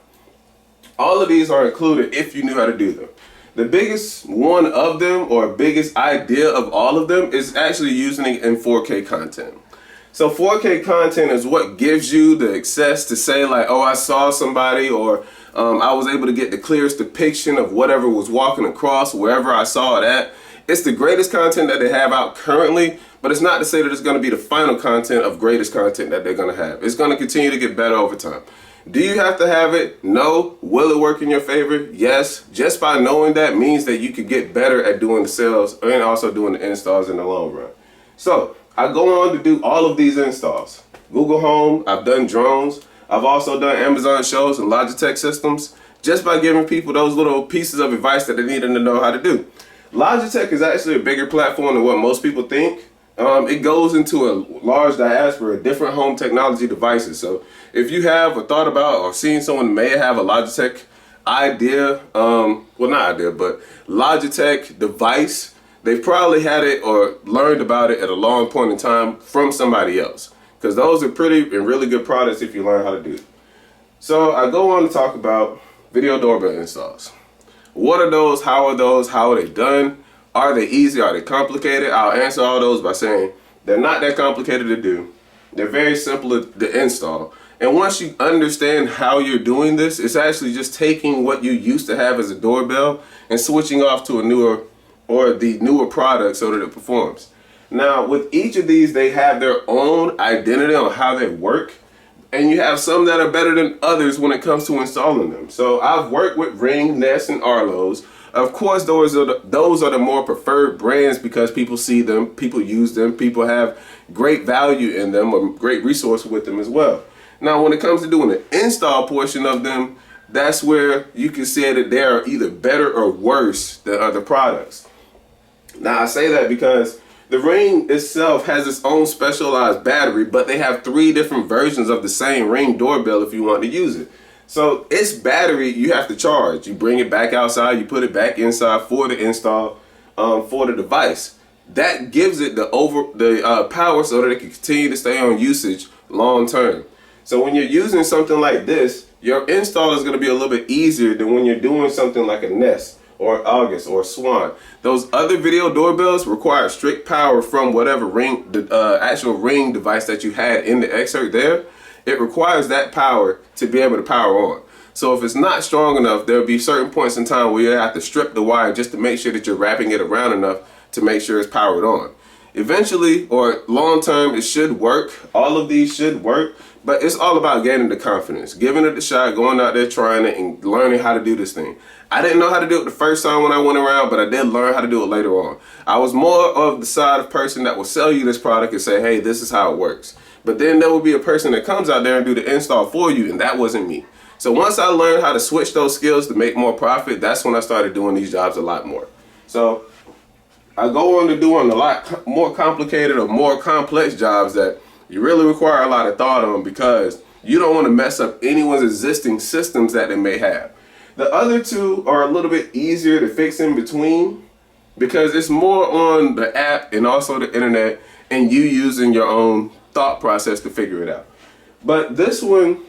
all of these are included if you knew how to do them. The biggest one of them, or biggest idea of all of them, is actually using it in 4K content. So 4K content is what gives you the access to say like, oh, I saw somebody, or I was able to get the clearest depiction of whatever was walking across wherever I saw it at. It's the greatest content that they have out currently, but it's not to say that it's going to be the final content of greatest content that they're going to have. It's going to continue to get better over time. Do you have to have it? No. Will it work in your favor? Yes. Just by knowing that means that you could get better at doing the sales and also doing the installs in the long run. So I go on to do all of these installs. Google Home, I've done drones. I've also done Amazon shows and Logitech systems, just by giving people those little pieces of advice that they need to know how to do. Logitech is actually a bigger platform than what most people think. It goes into a large diaspora of different home technology devices. So if you have or thought about or seen someone may have a Logitech idea, well, not idea, but Logitech device, they've probably had it or learned about it at a long point in time from somebody else, because those are pretty and really good products if you learn how to do it. So I go on to talk about video doorbell installs. What are those? How are those? How are they done? Are they easy? Are they complicated? I'll answer all those by saying they're not that complicated to do. They're very simple to install. And once you understand how you're doing this, it's actually just taking what you used to have as a doorbell and switching off to a newer or the newer product so that it performs. Now, with each of these, they have their own identity on how they work, and you have some that are better than others when it comes to installing them. So I've worked with Ring, Nest, and Arlo's. Of course, those are the more preferred brands because people see them, people use them, people have great value in them, or great resource with them as well. Now, when it comes to doing the install portion of them, that's where you can say that they are either better or worse than other products. Now, I say that because the Ring itself has its own specialized battery, but they have 3 different versions of the same Ring doorbell if you want to use it. So its battery you have to charge. You bring it back outside, you put it back inside for the install for the device. That gives it the power so that it can continue to stay on usage long term. So when you're using something like this, your install is going to be a little bit easier than when you're doing something like a Nest or August or Swan. Those other video doorbells require strict power from whatever Ring, the actual Ring device that you had in the excerpt there. It requires that power to be able to power on. So if it's not strong enough, there'll be certain points in time where you have to strip the wire just to make sure that you're wrapping it around enough to make sure it's powered on. Eventually, or long term, it should work. All of these should work, but it's all about gaining the confidence, giving it a shot, going out there, trying it, and learning how to do this thing. I didn't know how to do it the first time when I went around, but I did learn how to do it later on. I was more of the side of person that will sell you this product and say, hey, this is how it works. But then there will be a person that comes out there and do the install for you, and that wasn't me. So once I learned how to switch those skills to make more profit, that's when I started doing these jobs a lot more. So I go on to doing a lot more complicated or more complex jobs that you really require a lot of thought on, because you don't want to mess up anyone's existing systems that they may have. The other 2 are a little bit easier to fix in between because it's more on the app and also the internet and you using your own thought process to figure it out. But this one,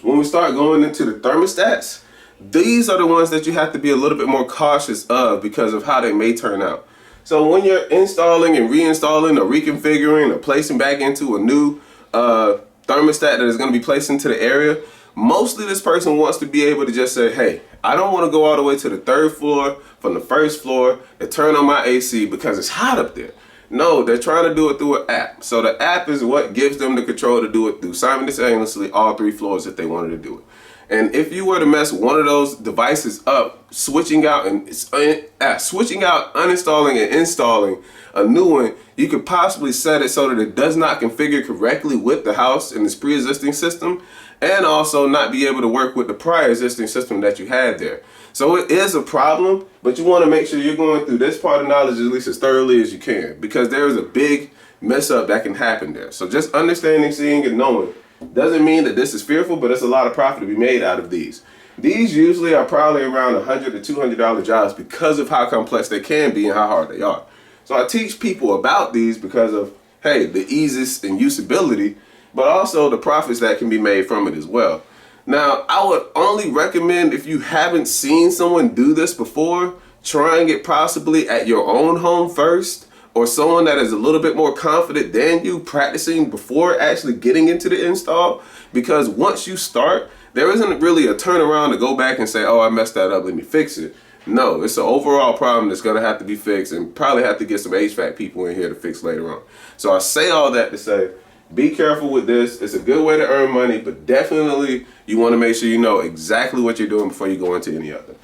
when we start going into the thermostats, these are the ones that you have to be a little bit more cautious of because of how they may turn out. So when you're installing and reinstalling or reconfiguring or placing back into a new thermostat that is going to be placed into the area, mostly this person wants to be able to just say, hey, I don't want to go all the way to the 3rd floor from the 1st floor and turn on my AC because it's hot up there. No, they're trying to do it through an app. So the app is what gives them the control to do it through simultaneously all 3 floors if they wanted to do it. And if you were to mess one of those devices up, switching out, uninstalling and installing a new one, you could possibly set it so that it does not configure correctly with the house and its pre-existing system, and also not be able to work with the prior existing system that you had there. So it is a problem, but you want to make sure you're going through this part of knowledge at least as thoroughly as you can, because there is a big mess up that can happen there. So just understanding, seeing, and knowing doesn't mean that this is fearful, but it's a lot of profit to be made out of these. These usually are probably around $100 to $200 jobs because of how complex they can be and how hard they are. So I teach people about these because of, hey, the ease and usability, but also the profits that can be made from it as well. Now, I would only recommend, if you haven't seen someone do this before, trying it possibly at your own home first, or someone that is a little bit more confident than you, practicing before actually getting into the install. Because once you start, there isn't really a turnaround to go back and say, oh, I messed that up, let me fix it. No, it's an overall problem that's going to have to be fixed, and probably have to get some HVAC people in here to fix later on. So I say all that to say, be careful with this. It's a good way to earn money, but definitely you want to make sure you know exactly what you're doing before you go into any other.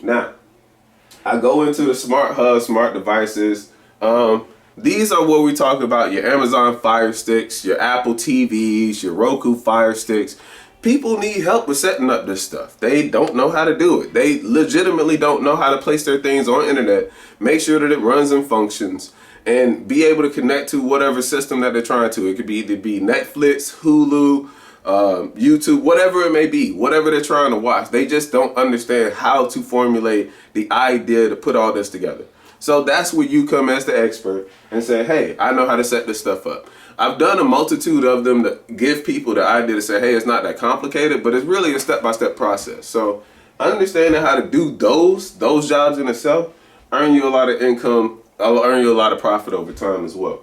Now, I go into the smart hub, smart devices. These are what we talk about: your Amazon Fire Sticks, your Apple TVs, your Roku Fire Sticks. People need help with setting up this stuff. They don't know how to do it. They legitimately don't know how to place their things on internet, make sure that it runs and functions, and be able to connect to whatever system that they're trying to. It could be either be Netflix, Hulu, YouTube, whatever it may be, whatever they're trying to watch. They just don't understand how to formulate the idea to put all this together. So that's where you come as the expert and say, hey, I know how to set this stuff up. I've done a multitude of them to give people the idea to say, hey, it's not that complicated, but it's really a step-by-step process. So understanding how to do those jobs in itself earn you a lot of income. I'll earn you a lot of profit over time as well.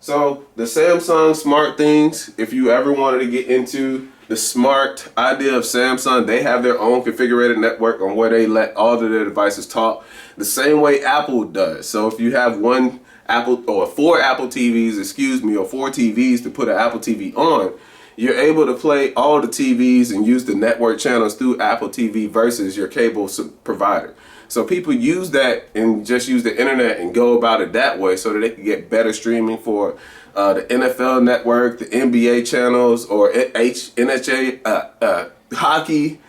So the Samsung smart things, if you ever wanted to get into the smart idea of Samsung, they have their own configurated network on where they let all of their devices talk the same way Apple does. So if you have one Apple or 4 Apple TVs, or 4 TVs to put an Apple TV on, you're able to play all the TVs and use the network channels through Apple TV versus your cable provider. So people use that and just use the internet and go about it that way so that they can get better streaming for the NFL network, the NBA channels, or NHA, hockey,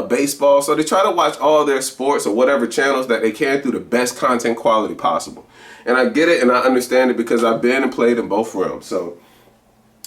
baseball. So they try to watch all their sports or whatever channels that they can through the best content quality possible. And I get it and I understand it because I've been and played in both realms. So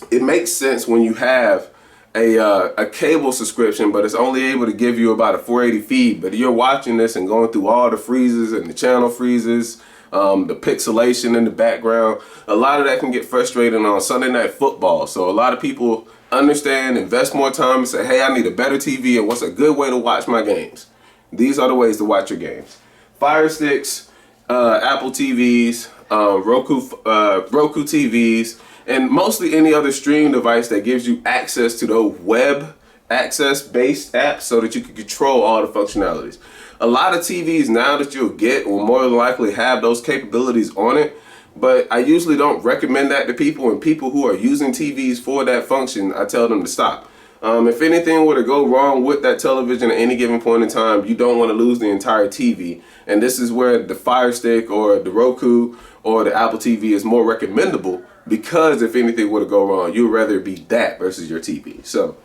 it makes sense when you have a cable subscription, but it's only able to give you about a 480 feed. But you're watching this and going through all the freezes and the channel freezes, the pixelation in the background. A lot of that can get frustrating on Sunday Night Football. So a lot of people understand, invest more time and say, hey, I need a better TV, and what's a good way to watch my games? These are the ways to watch your games. Fire Sticks, Apple TVs, Roku TVs, and mostly any other streaming device that gives you access to those web access based apps so that you can control all the functionalities. A lot of TVs now that you'll get will more than likely have those capabilities on it, but I usually don't recommend that to people, and people who are using TVs for that function, I tell them to stop. If anything were to go wrong with that television at any given point in time, you don't want to lose the entire TV. And this is where the Fire Stick or the Roku or the Apple TV is more recommendable, because if anything were to go wrong, you'd rather be that versus your TV. So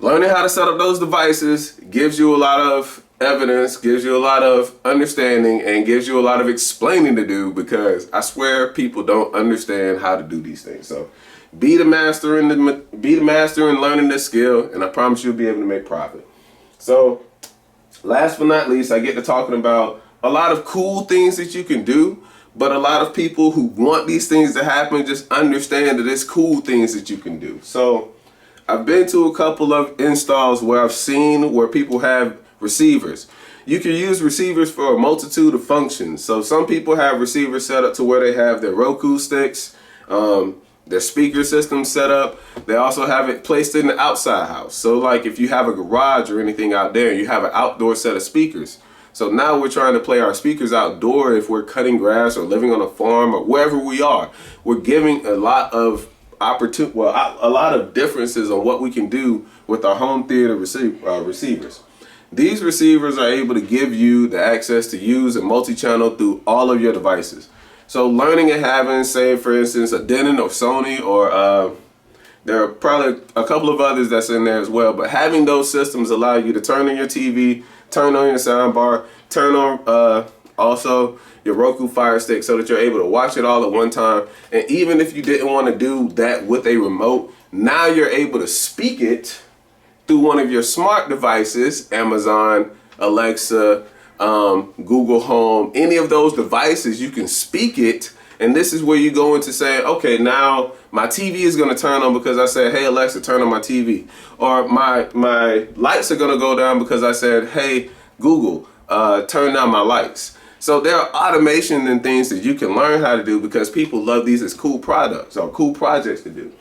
learning how to set up those devices gives you a lot of evidence, gives you a lot of understanding, and gives you a lot of explaining to do, because I swear people don't understand how to do these things. So be the master in learning this skill, and I promise you'll be able to make profit. So last but not least, I get to talking about a lot of cool things that you can do, but a lot of people who want these things to happen just understand that it's cool things that you can do. So I've been to a couple of installs where I've seen where people have receivers. You can use receivers for a multitude of functions. So some people have receivers set up to where they have their Roku sticks, their speaker system set up. They also have it placed in the outside house. So like if you have a garage or anything out there, you have an outdoor set of speakers. So now we're trying to play our speakers outdoor if we're cutting grass or living on a farm or wherever we are. We're giving a lot of a lot of differences on what we can do with our home theater receivers. These receivers are able to give you the access to use a multi-channel through all of your devices. So learning and having, say for instance, a Denon or Sony, or there are probably a couple of others that's in there as well, but having those systems allow you to turn on your TV, turn on your soundbar, turn on also your Roku Fire Stick, so that you're able to watch it all at one time. And even if you didn't want to do that with a remote, now you're able to speak it through one of your smart devices, Amazon, Alexa, Google Home, any of those devices. You can speak it, and this is where you go into saying, okay, now my TV is going to turn on because I said, hey Alexa, turn on my TV, or my lights are going to go down because I said, hey Google, turn down my lights. So there are automation and things that you can learn how to do because people love these as cool products or cool projects to do.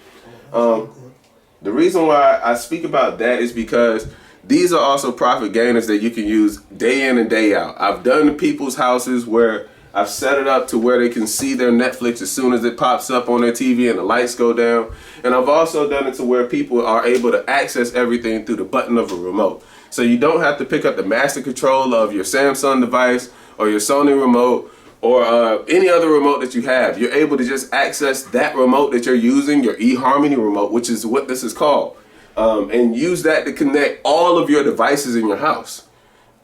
The reason why I speak about that is because these are also profit gainers that you can use day in and day out. I've done people's houses where I've set it up to where they can see their Netflix as soon as it pops up on their TV and the lights go down. And I've also done it to where people are able to access everything through the button of a remote. So you don't have to pick up the master control of your Samsung device or your Sony remote or any other remote that you have. You're able to just access that remote that you're using, your eHarmony remote, which is what this is called, and use that to connect all of your devices in your house.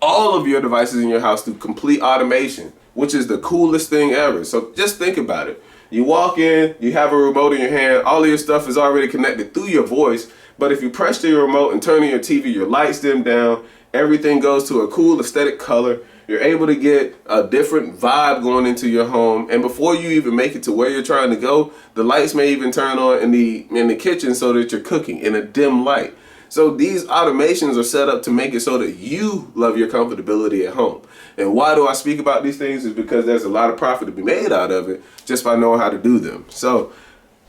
All of your devices in your house through complete automation, which is the coolest thing ever. So just think about it. You walk in, you have a remote in your hand, all of your stuff is already connected through your voice, but if you press to your remote and turn on your TV, your lights dim down, everything goes to a cool aesthetic color. You're able to get a different vibe going into your home, and before you even make it to where you're trying to go, the lights may even turn on in the kitchen so that you're cooking in a dim light. So these automations are set up to make it so that you love your comfortability at home. And why do I speak about these things? Is because there's a lot of profit to be made out of it just by knowing how to do them. So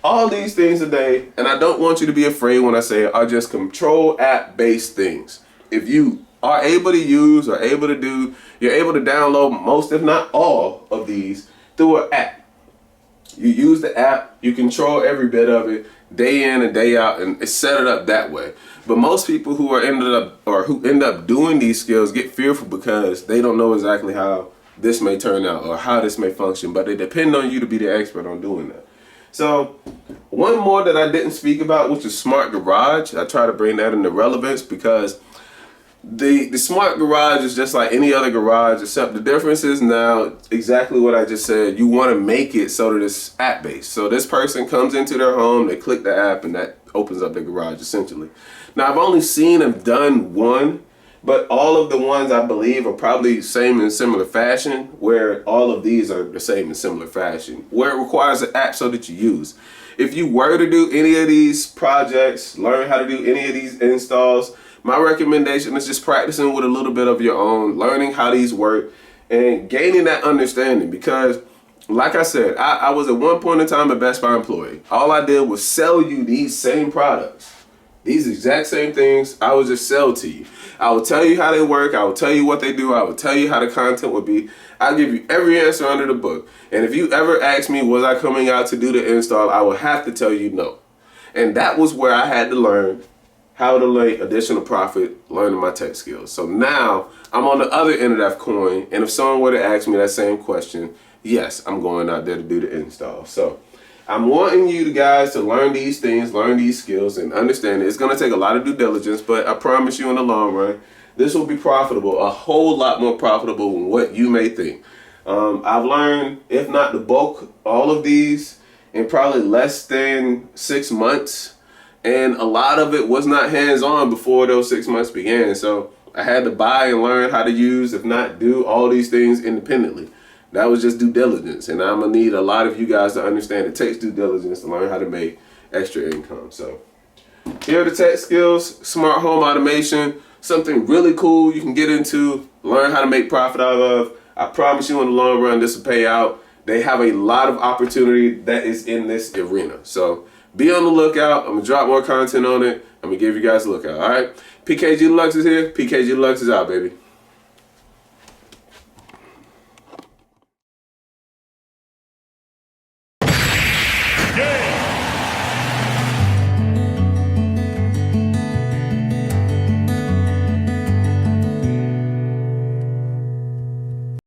all these things today, and I don't want you to be afraid when I say it, are just control app based things. If you are able to use or able to do, you're able to download most, if not all, of these through an app. You use the app, you control every bit of it, day in and day out, and it's set it up that way. But most people who end up doing these skills get fearful because they don't know exactly how this may turn out or how this may function, but they depend on you to be the expert on doing that. So one more that I didn't speak about, which is Smart Garage. I try to bring that into relevance because the Smart Garage is just like any other garage, except the difference is now exactly what I just said. You want to make it so that it's app based. So this person comes into their home, they click the app, and that opens up the garage essentially. Now I've only seen and done one, but all of the ones I believe are probably same in similar fashion, where all of these are the same in similar fashion, where it requires an app so that you use. If you were to do any of these projects, learn how to do any of these installs, my recommendation is just practicing with a little bit of your own, learning how these work, and gaining that understanding. Because, like I said, I was at one point in time a Best Buy employee. All I did was sell you these same products. These exact same things, I would just sell to you. I will tell you how they work. I will tell you what they do. I will tell you how the content would be. I'll give you every answer under the book. And if you ever ask me, was I coming out to do the install, I will have to tell you no. And that was where I had to learn how to make additional profit, learning my tech skills. So now I'm on the other end of that coin. And if someone were to ask me that same question, yes, I'm going out there to do the install. So I'm wanting you guys to learn these things, learn these skills, and understand it. It's going to take a lot of due diligence, but I promise you in the long run, this will be profitable, a whole lot more profitable than what you may think. I've learned, if not the bulk, all of these in probably less than 6 months. And a lot of it was not hands-on before those 6 months began. So I had to buy and learn how to use, if not do, all these things independently. That was just due diligence. And I'm going to need a lot of you guys to understand it takes due diligence to learn how to make extra income. So here are the tech skills, smart home automation, something really cool you can get into, learn how to make profit out of. I promise you in the long run this will pay out. They have a lot of opportunity that is in this arena. So be on the lookout. I'm going to drop more content on it. I'm going to give you guys a lookout. All right. PKG Deluxe is here. PKG Deluxe is out, baby. game.